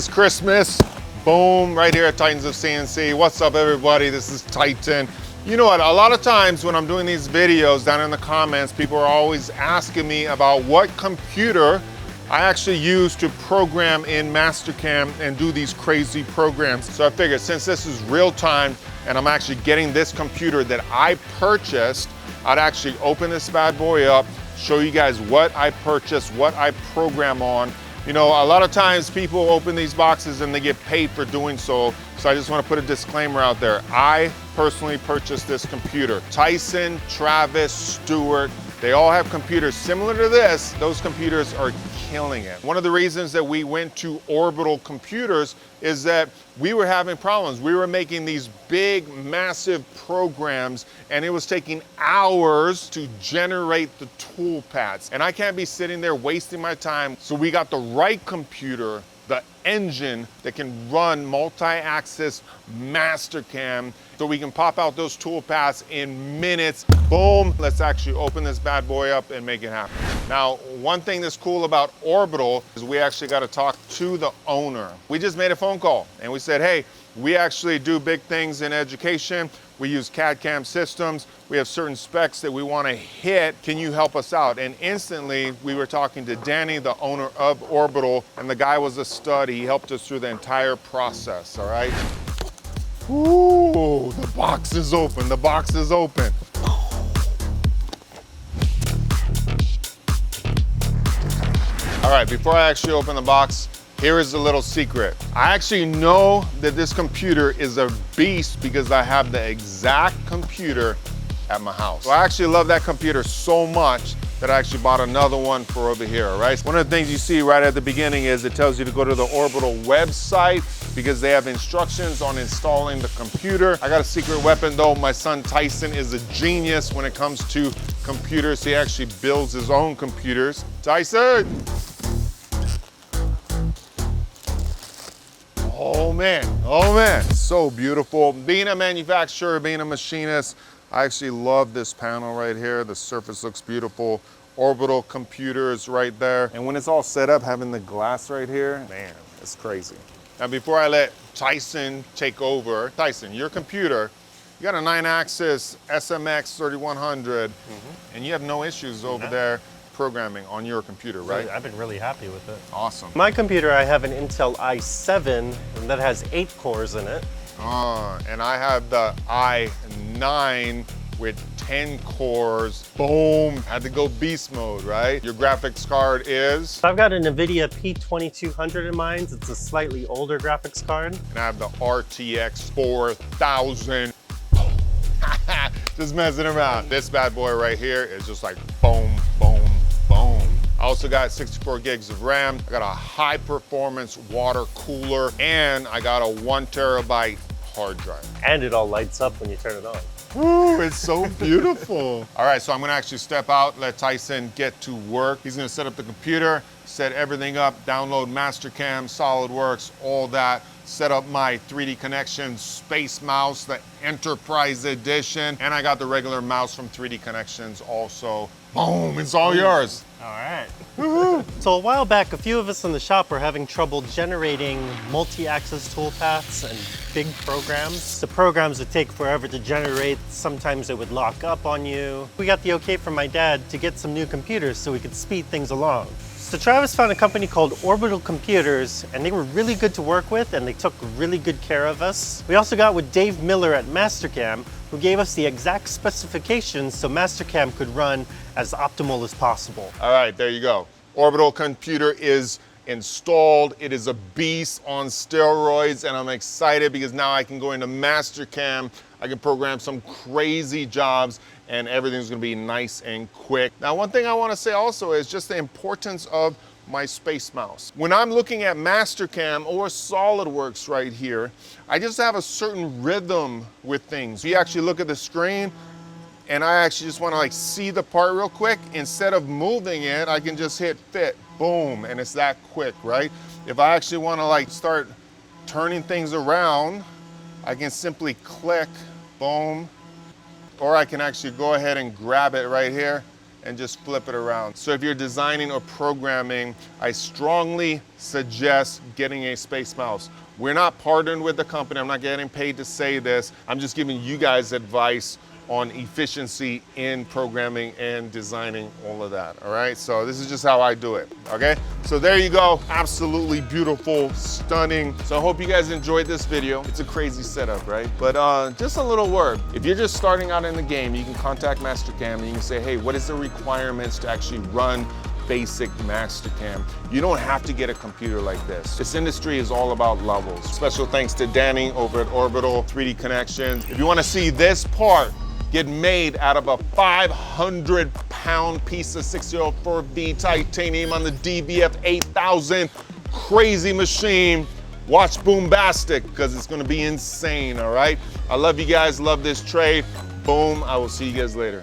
is Christmas. Boom, right here at Titans of CNC. What's up, everybody? This is Titan. You know what, a lot of times when I'm doing these videos down in the comments, people are always asking me about what computer I actually use to program in Mastercam and do these crazy programs. So I figured since this is real time and I'm actually getting this computer that I purchased, I'd actually open this bad boy up, show you guys what I purchased, what I program on. You know, a lot of times people open these boxes and they get paid for doing so. So I just want to put a disclaimer out there. I personally purchased this computer. Tyson, Travis, Stewart, they all have computers similar to this. Those computers are killing it. One of the reasons that we went to Orbital Computers is that we were having problems. We were making these big, massive programs and it was taking hours to generate the tool paths. And I can't be sitting there wasting my time. So we got the right computer, the engine that can run multi-axis Mastercam so we can pop out those tool paths in minutes. Boom, let's actually open this bad boy up and make it happen. Now, one thing that's cool about Orbital is we actually got to talk to the owner. We just made a phone call and we said, hey, we actually do big things in education. We use CAD CAM systems. We have certain specs that we want to hit. Can you help us out? And instantly we were talking to Danny, the owner of Orbital, and the guy was a stud. He helped us through the entire process, all right? Ooh, the box is open, the box is open. All right, before I actually open the box, here is a little secret. I actually know that this computer is a beast because I have the exact computer at my house. So I actually love that computer so much that I actually bought another one for over here, all right? One of the things you see right at the beginning is it tells you to go to the Orbital website because they have instructions on installing the computer. I got a secret weapon though. My son Tyson is a genius when it comes to computers. He actually builds his own computers. Tyson! Oh man, so beautiful. Being a manufacturer, being a machinist, I actually love this panel right here. The surface looks beautiful. Orbital Computers right there. And when it's all set up, having the glass right here, man, it's crazy. Now, before I let Tyson take over, Tyson, your computer, you got a 9-axis SMX 3100, and you have no issues over there programming on your computer, right? I've been really happy with it. Awesome. My computer, I have an Intel i7 and that has 8 cores in it. And I have the i9 with 10 cores. Boom, had to go beast mode, right? Your graphics card is? So I've got a Nvidia P2200 in mine. It's a slightly older graphics card. And I have the RTX 4000. Just messing around. This bad boy right here is just like boom, boom, boom. I also got 64 gigs of RAM. I got a high performance water cooler and I got a 1 terabyte hard drive. And it all lights up when you turn it on. Ooh, it's so beautiful. All right, so I'm gonna actually step out, let Tyson get to work. He's gonna set up the computer, set everything up, download Mastercam, SolidWorks, all that. Set up my 3D Connection Space Mouse, the Enterprise Edition, and I got the regular mouse from 3D Connections also. Boom, it's all yours. All right. So a while back, a few of us in the shop were having trouble generating multi-axis toolpaths and big programs. The programs would take forever to generate. Sometimes it would lock up on you. We got the okay from my dad to get some new computers so we could speed things along. So Travis found a company called Orbital Computers, and they were really good to work with, and they took really good care of us. We also got with Dave Miller at Mastercam, who gave us the exact specifications so Mastercam could run as optimal as possible. All right, there you go. Orbital Computer is installed. It is a beast on steroids, and I'm excited because now I can go into Mastercam. I can program some crazy jobs and everything's gonna be nice and quick. Now, one thing I wanna say also is just the importance of my Space Mouse. When I'm looking at Mastercam or SolidWorks right here, I just have a certain rhythm with things. You actually look at the screen and I actually just wanna see the part real quick. Instead of moving it, I can just hit fit, boom, and it's that quick, right? If I actually wanna start turning things around, I can simply click, boom, or I can actually go ahead and grab it right here and just flip it around. So if you're designing or programming, I strongly suggest getting a space mouse. We're not partnered with the company. I'm not getting paid to say this. I'm just giving you guys advice on efficiency in programming and designing all of that, all right? So this is just how I do it, okay? So there you go, absolutely beautiful, stunning. So I hope you guys enjoyed this video. It's a crazy setup, right? But just a little word. If you're just starting out in the game, you can contact Mastercam and you can say, hey, what is the requirements to actually run basic Mastercam? You don't have to get a computer like this. This industry is all about levels. Special thanks to Danny over at Orbital 3D Connections. If you wanna see this part get made out of a 500-pound piece of 604B titanium on the DBF 8000 crazy machine, watch Boombastic, because it's gonna be insane, all right? I love you guys, love this trade. Boom, I will see you guys later.